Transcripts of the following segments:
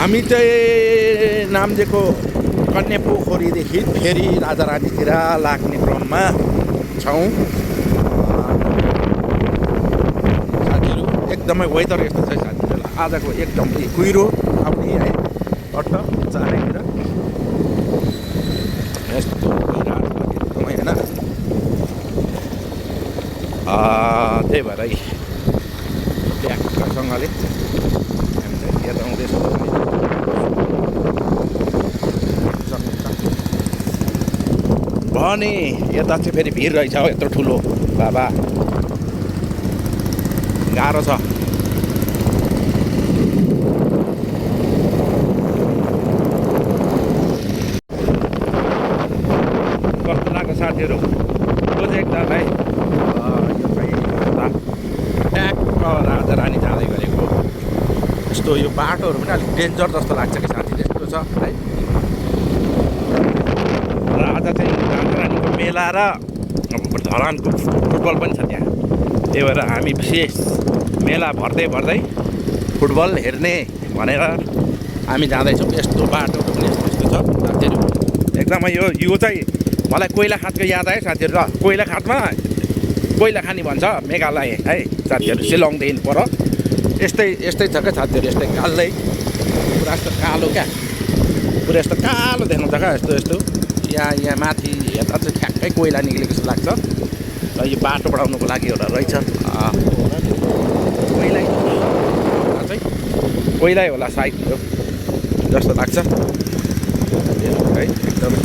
हामी चाहिँ नाम्चेको कन्या पोखरीदेखि फेरि राजारानीतिर लाग्ने क्रममा छौँ। साथीहरू एकदमै वेदर यस्तो छ साथीहरू, आजको एकदमै कुहिरो आउने है अट्ट चारैतिर यस्तो भइरहेको छ एकदमै होइन। त्यही भएर ट्याक्कसँगले हामी चाहिँ यता आउँदैछौँ। भने यता चाहिँ फेरि भिड रहेछ हौ, यत्रो ठुलो बाबा गाह्रो छ। कस्तो लाग्यो साथीहरू, यो चाहिँ एकदमै यो चाहिँ ट्याक्क राजारानी जाँदै गरेको यस्तो यो बाटोहरू पनि अलिक डेन्जर जस्तो लाग्छ कि साथी, त्यस्तो छ है। राजा चाहिँ राजारानीको मेला र धरानको फुटबल पनि छ त्यहाँ, त्यही भएर हामी विशेष मेला भर्दै भर्दै फुटबल हेर्ने भनेर हामी जाँदैछौँ। यस्तो बाटोहरू पनि यस्तो यस्तो छ साथीहरू, एकदमै यो चाहिँ मलाई कोइलाखातको याद आयो साथीहरू। र कोइलाखातमा कोइला खानी भन्छ मेघालय है साथीहरू, शिलङदेखि पर यस्तै छ क्या साथीहरू, यस्तै कालै पुरा यस्तो कालो क्या, पुरा यस्तो कालो देख्नुहुन्छ क्या यस्तो यहाँ माथि यता चाहिँ ठ्याक्कै कोइला निक्लेको जस्तो लाग्छ। र यो बाटो बढाउनुको लागि एउटा रहेछ कोइलै होला सायद जस्तो लाग्छ है एकदमै।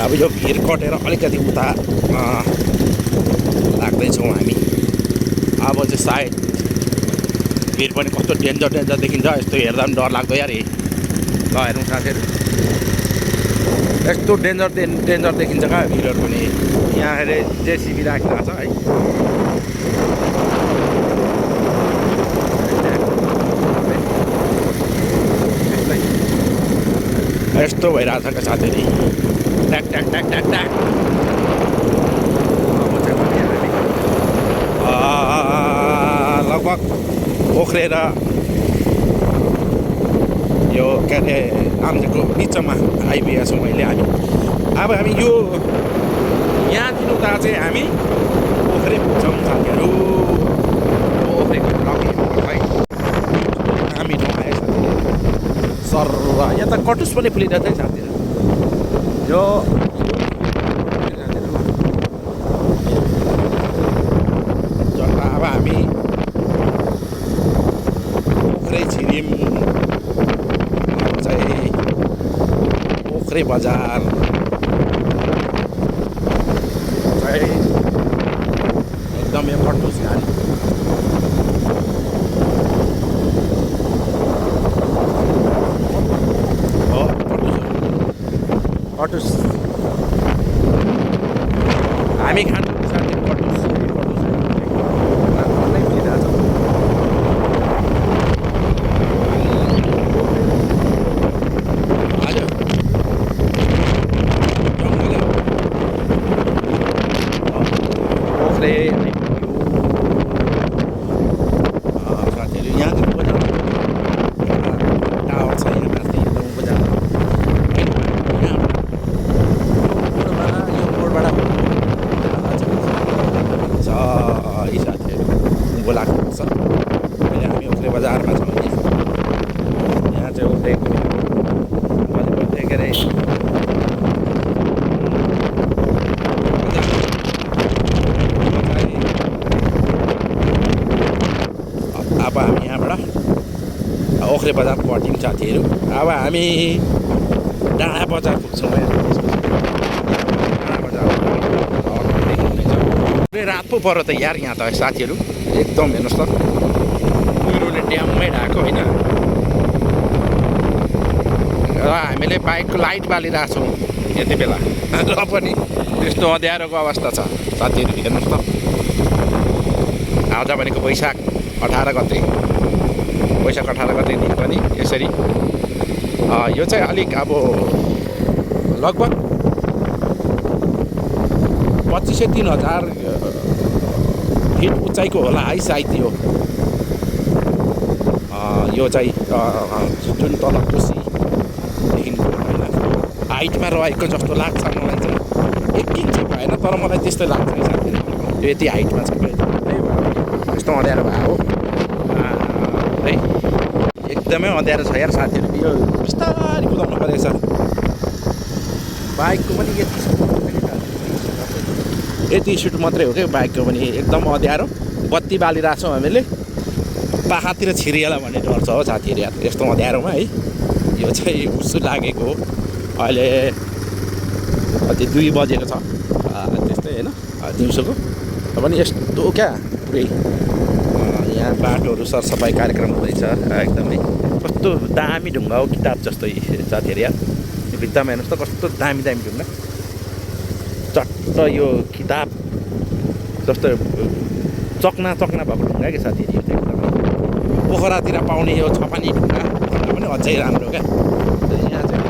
अब यो भिड कटेर अलिकति उता लाग्दैछौँ हामी। अब चाहिँ सायद भिड पनि कस्तो डेन्जर देखिन्छ, यस्तो हेर्दा पनि डर लाग्दो यार। ल हेरौँ साथीहरू, यस्तो डेन्जर देखिन्छ क्या भिडहरू पनि। यहाँ हेरे जेसिबी राखिरहेको छ है, यस्तो भइरहेको छ क्या साथीहरू, ट्याक ट्याक ट्याक ट्याक ट्याक। लगभग पोखरेर यो के अरे नाम्चेको बिचमा आइपुगेका छौँ अहिले हामी। अब हामी यो यहाँदेखि उता चाहिँ हामी पोखरे पुग्छौँ साथीहरू। पोखरेको हामी ठाउँ आयो साथीहरू, सर यहाँ त कटुस पनि फुलिरहेको छ है साथीहरू। यो जग्गा अब हामी पोखरे छिरिम चाहिँ पोखरे बजार चाहिँ एकदमै कटुस गाडी हो, कटुस हामी खानु साथी कटुस नै मिलिरहेछ। साथीहरू यहाँ चाहिँ बजार टावर छ, यहाँ माथि बजार यो रोडबाट छ है साथीहरू, उँभो लाग्नुपर्छ। अहिले हामी ओख्रे बजारमा छौँ। यहाँ चाहिँ ओख्रेको के अरे अब हामी यहाँबाट ओख्रे बजार पट्यौँ साथीहरू। अब हामी डाँडा बजार पुग्छौँ। रात पो पऱ्यो त यार यहाँ त साथीहरू, एकदम हेर्नुहोस् त कुहिरोले ड्याममै ढाएको होइन। र हामीले बाइकको लाइट बालिरहेको छौँ यति बेला, र पनि त्यस्तो अँध्यारोको अवस्था छ साथीहरू, हेर्नुहोस् त। आज भनेको वैशाख 18 गते, वैशाख 18 गतेदेखि पनि यसरी यो चाहिँ अलिक अब लगभग 2500-3000 फिट उचाइको होला है सायद। यो चाहिँ जुन तल कोसीदेखिको होइन हाइटमा रहेको जस्तो लाग्छ मलाई चाहिँ। 1 इन्च चाहिँ भएन तर मलाई त्यस्तो लाग्छ है साथीहरू। यो यति हाइटमा छ क्या यस्तो अँध्यारो भएको है एकदमै अँध्यारो छ यार साथीहरू। यो बिस्तारै कुदाउनु परेको छ। बाइकको पनि यति सुट मात्रै हो क्या बाइकको पनि एकदम अँध्यारो। बत्ती बालिरहेको छौँ हामीले पाखातिर छिरिएला भन्ने डर छ हो साथीहरू यार यस्तो अँध्यारोमा है। यो चाहिँ उसो लागेको हो अहिले अझै 2 बजेको छ त्यस्तै होइन दिउँसोको पनि यस्तो क्या पुरै यहाँ बाटोहरू सरसफाइ कार्यक्रम हुँदैछ एकदमै। कस्तो दामी ढुङ्गा हो किताब जस्तै साथीहरू यार। यो भित्तामा हेर्नुहोस् त कस्तो दामी दामी ढुङ्गा चट्ट यो किताब जस्तो चक्ना चक्ना भएको ढुङ्गा क्या साथीहरू। यो चाहिँ एकदमै पोखरातिर पाउने यो छपानी ढुङ्गा पनि अझै राम्रो क्या। यहाँ चाहिँ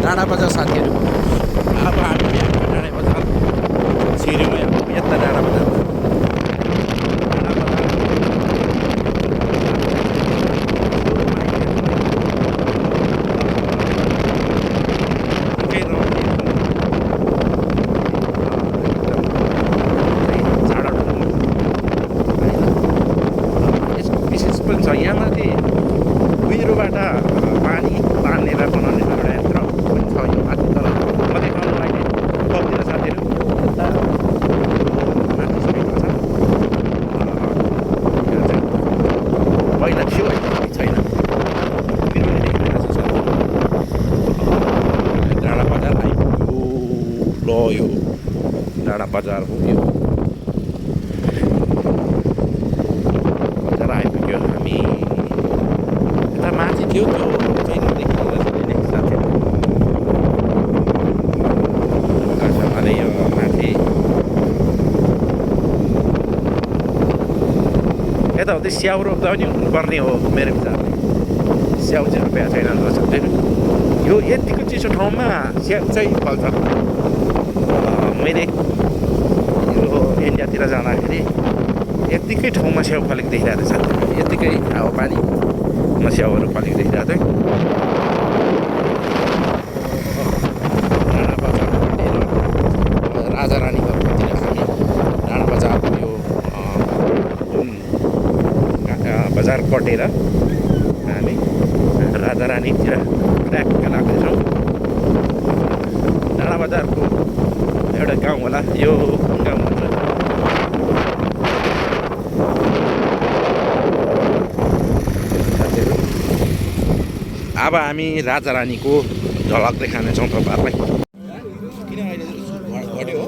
डाँडा बजार साथीहरू। अब हामी डाँडा बजार छिर्यौँ यता डाँडा बजार विशेष पनि छ यहाँ माथि कुहिरोबाट पानी तान्नेर बनाउने एउटा यन्त्र पनि छ यो माथि। तर म देखाउनु अहिले सक्दिनँ साथीहरू। यता माथि साइडमा छ यहाँ चाहिँ पहिला थियो अहिले छैन। कुहिरोले देखिरहेको छ डाँडा बजार आइपुग्यो ल यो डाँडा बजार हो यो बजार आइपुग्यो। हामी यता माथि थियो त्यो चाहिँ नदेखिरहेको छ अहिले साथीहरू। अहिले यो माथि यताउति स्याउ रोप्दा पनि हुनुपर्ने हो मेरो विचारले। स्याउ चाहिँ रोपेको छैन साथीहरू। यो यतिको चिसो ठाउँमा स्याउ चाहिँ फल्छ। मैले यो इन्डियातिर जाँदाखेरि यत्तिकै ठाउँमा स्याउ फलेको देखिरहेको थिएँ साथीहरू। यत्तिकै हावापानीमा स्याउहरू फलेको देखिरहेको थिएँ। डाँडा बजारतिर राजा रानीहरूतिर हामी डाँडा बजारको यो जुन बजार कटेर हामी राजा रानीतिर ट्र्याक लाग्दैछौँ। डाँडा बजारको एउटा गाउँ होला यो कुन गाउँ भन्छ साथीहरू। अब हामी राजा रानीको झलक देखाउनेछौँ तपाईँहरूलाई। किन अहिले घट्यो